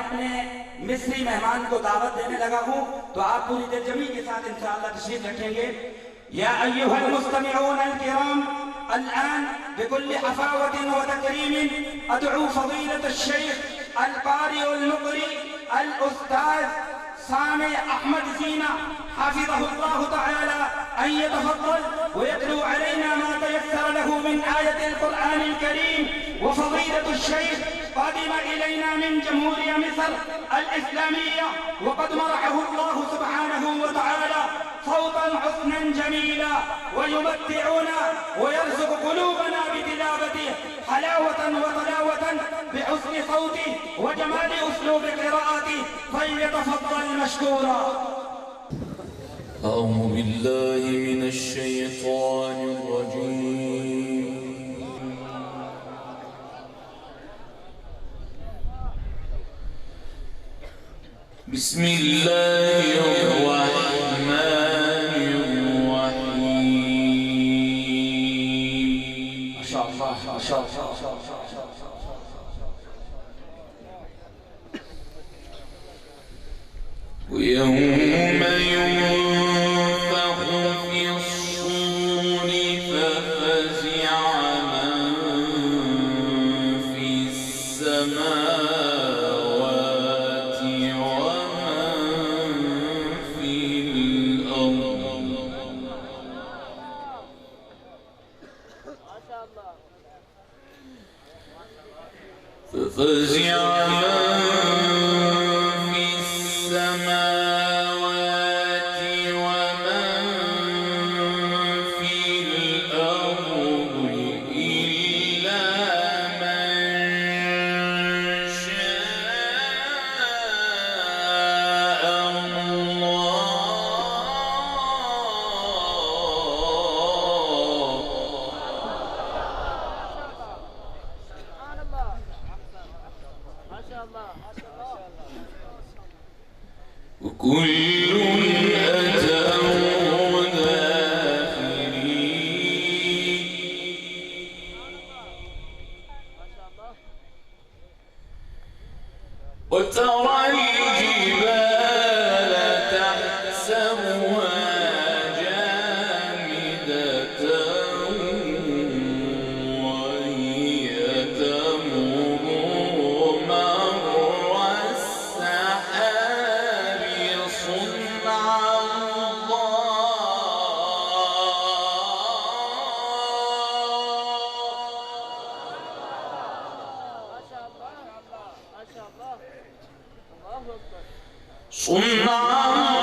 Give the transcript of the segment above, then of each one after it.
अपने मिस्री मेहमान को दावत देने लगा हूं, तो आप पूरी दिलजमी के साथ इंशाअल्लाह तशरीफ रखेंगे। या अय्युहल मुस्तमिऊन अल किराम, الآن بكل حفاوة وتكريم أدعو فضيلة الشيخ القارئ المقري الأستاذ سامي أحمد زينة حفظه الله تعالى أن يتفضل ويتلو علينا ما تيسر له من آية القرآن الكريم. وفضيلة الشيخ قدم إلينا من جمهورية مصر الإسلامية، وقد مرحه الله سبحانه وتعالى صوتا حسنا جميلا، ويمتعنا ويرزق قلوبنا بتلاوته حلاوة وطلاوة بحسن صوته وجمال أسلوب قراءته، فليتفضل مشكورا. أعوذ بالله من الشيطان الرجيم. بسم الله الرحمن الرحيم. ما شاء الله ما شاء الله. ويوم ينفخ في الصور ففزع من في السماوات ومن في الأرض. ففزع وكل أتوه داخرين. وترى الجبال تحسبها جامدة وهي تمر مر السحاب صنع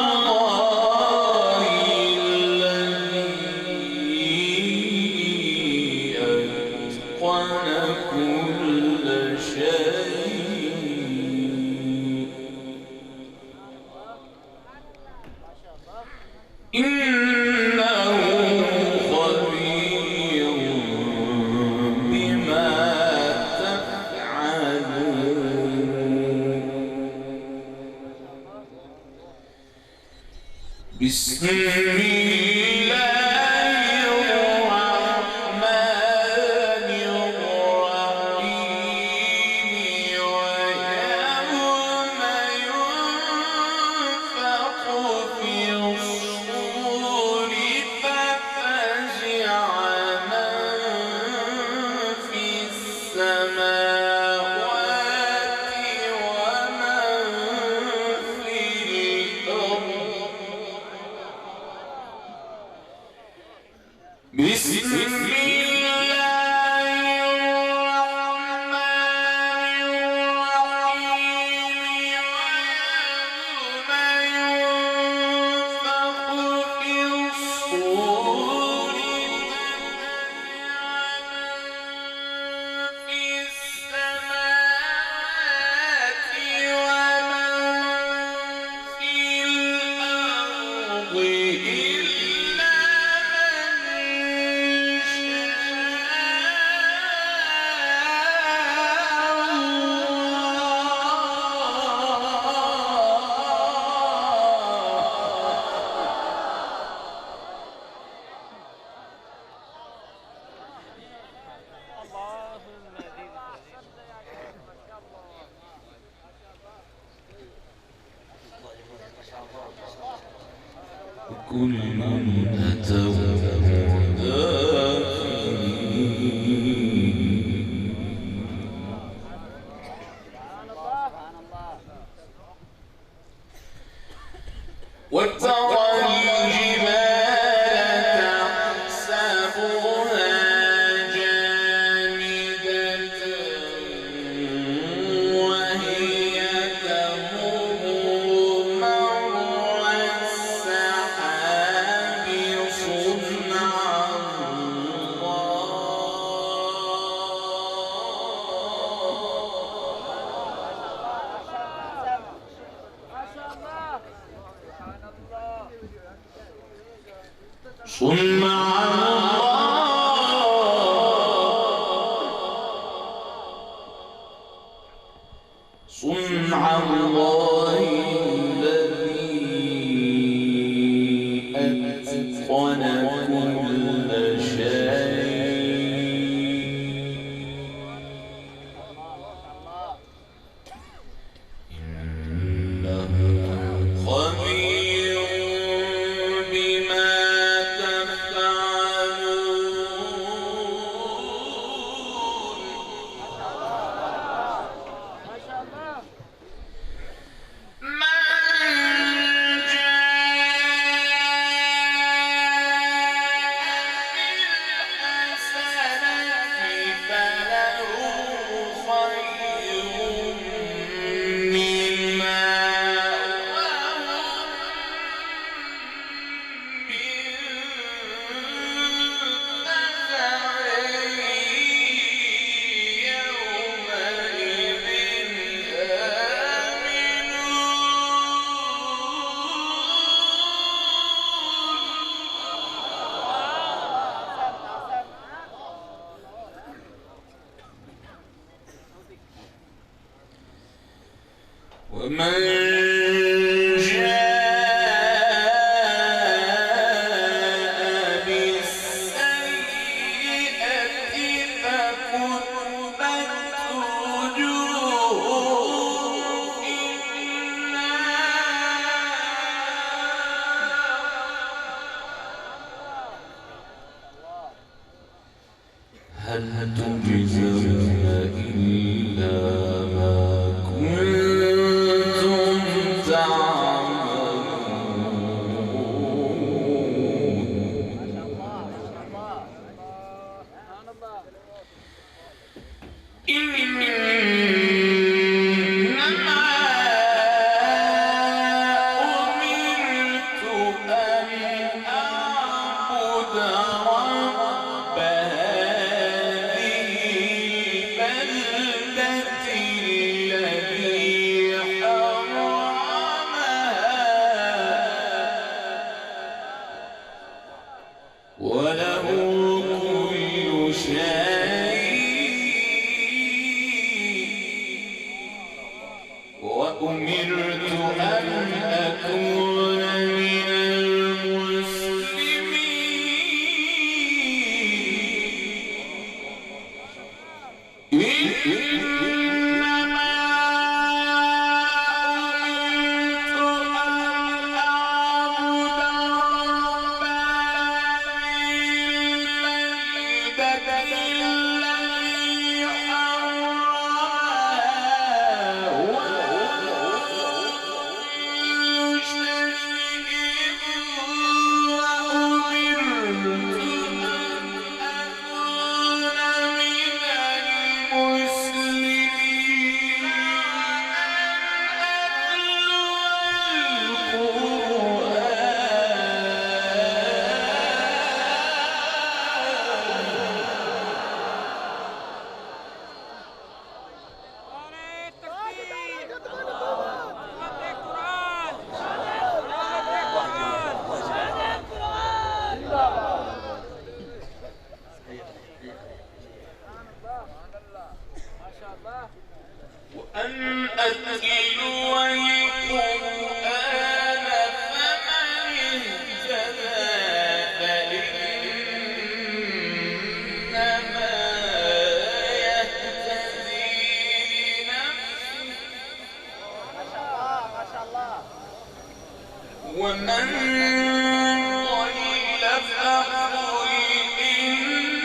الله الذي أتقن كل شيء. إنه خبير بما تفعلون. بسم الله الرحمن الرحيم. ويوم ينفخ في الصور ففزع من في السماوات ومن في الأرض. كل أتوه وترى الجبال تحسبها جامدة وهي تمر مر السحاب صنع صنع الله الذي أتقن كل شيء إنه خبير بما ومن جاء بالسيئة فكبت وجوههم هل تجزون إلا ما كنتم إنما أمرت أن أعبد رب هذه البلدة الذي حرمها وله كل شيء وأمرت أن أكون من المسلمين إنما أمرت أن أعبد رب هذه البلدة الذي وأن أتلو القرآن فمن اهتدى فإنما يهتدي لنفسه ومن فقل إنما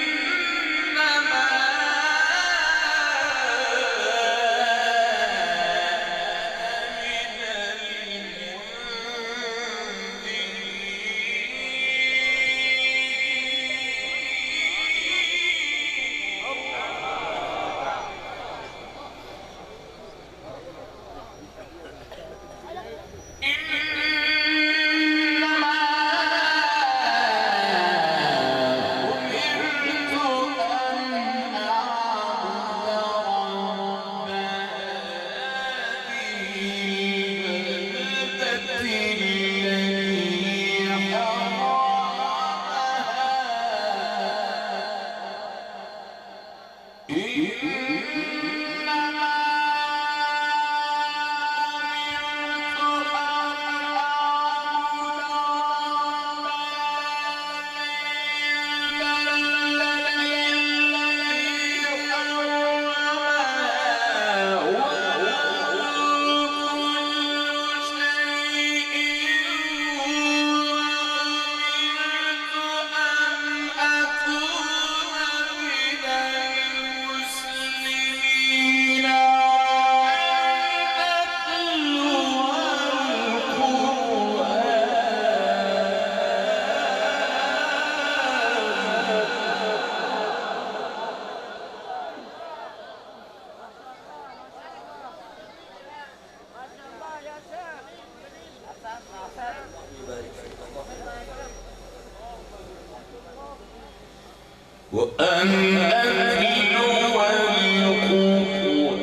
وأن أتلو القرآن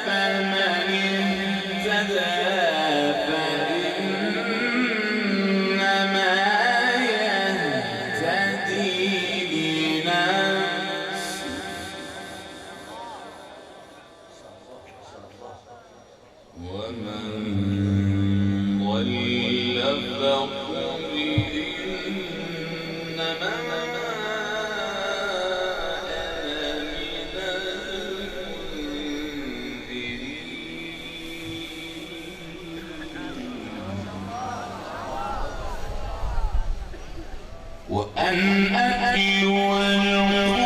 فمن اهتدى فإنما يهتدي لنفسه ومن ضل فقل إنما وأن أتلو القرآن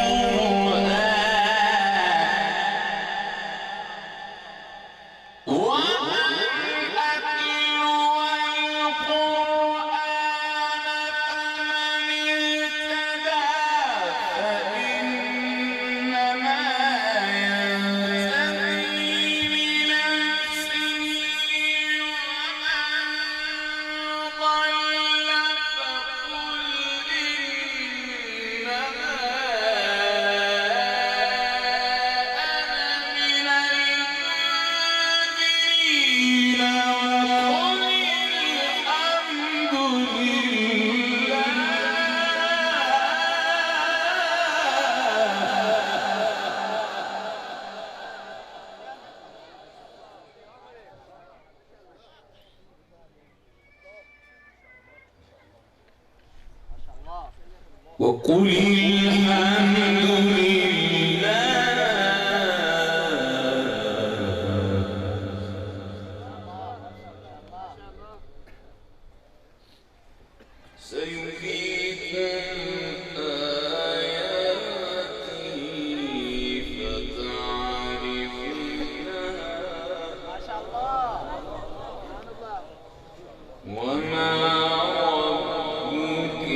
وقل الحمد لله سيريكم آياته فتعرفونها ما شاء الله وما ربك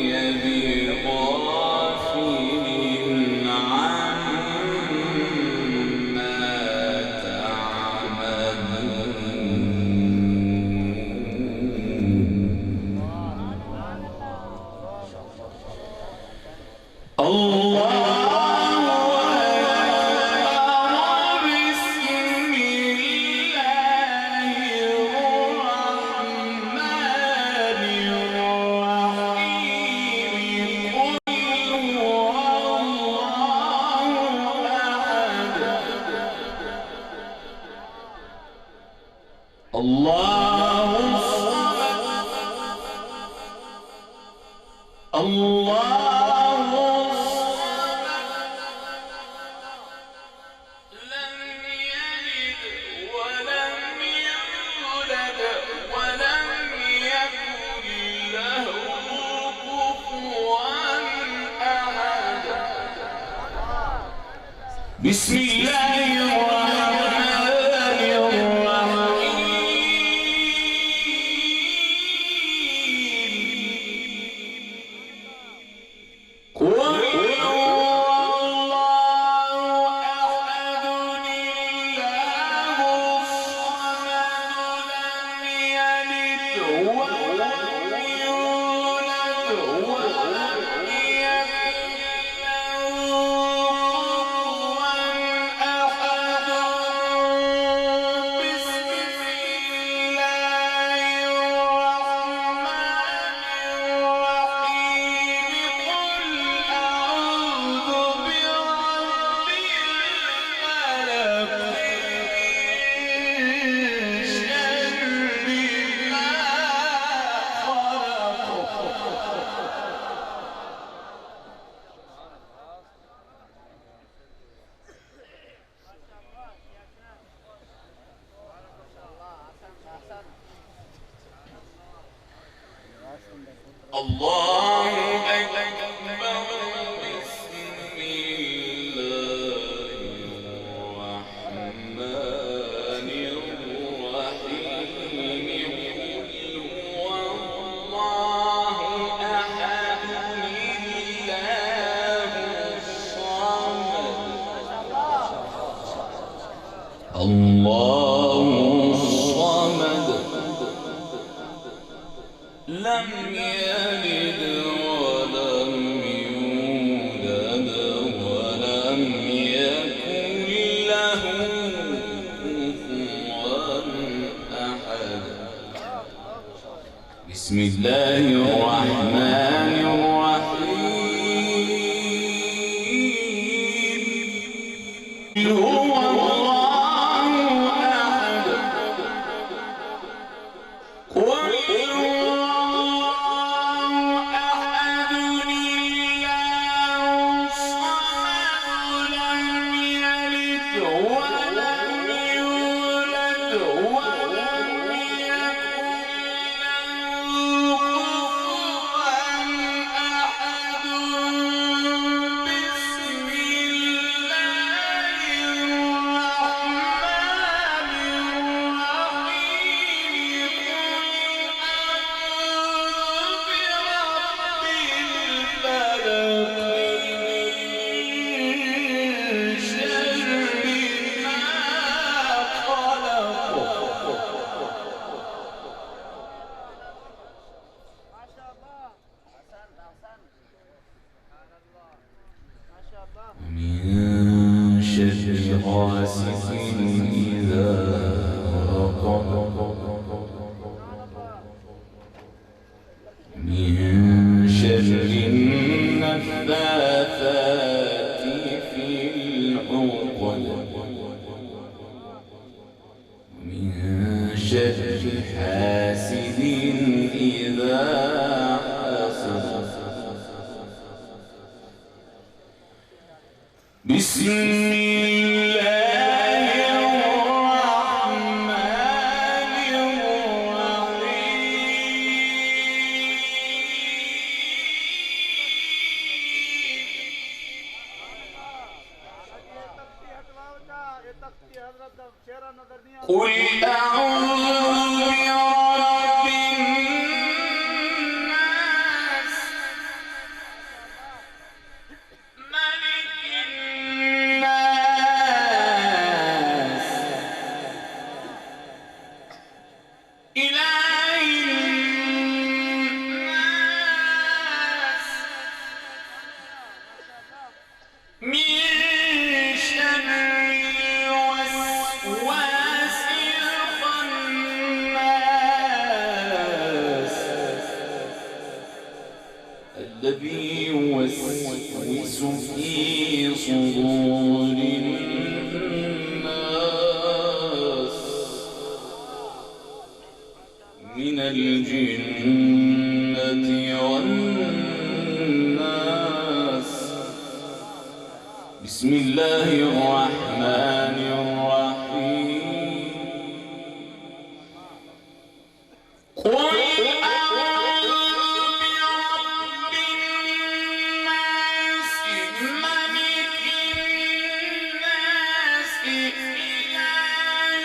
بغافل عما تعملون الله الله الصمد الله الصمد لم يلد ولم يولد ولم يكن له كفوا الله أكبر. بسم الله الرحمن الرحيم. قل هو الله أحد الله الصمد. الله الصمد لم يلد ولم يولد ولم يكن له كفوا أحد. بسم الله الرحمن الرحيم. هو الله أحد. قل من شر غاسق إذا وقب من شر النفاثات في العقد من شر حاسد إذا حسد. بسم الله الرحمن الرحيم. قل أعوذ برب الناس ملك الناس إله الناس من شر الوسواس الخناس الذي يوسوس في صدور الناس من الجنة والناس. بسم الله الرحمن الرحيم. قل أعوذ برب الناس ملك الناس إله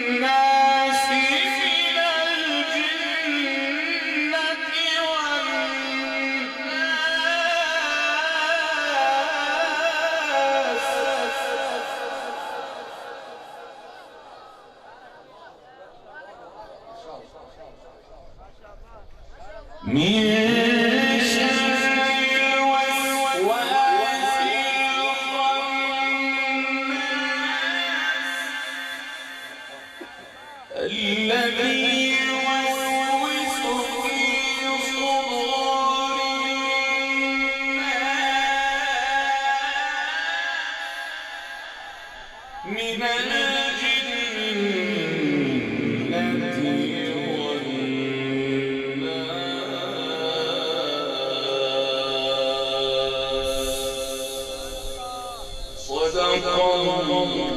الناس من الجنة والناس. صدق الله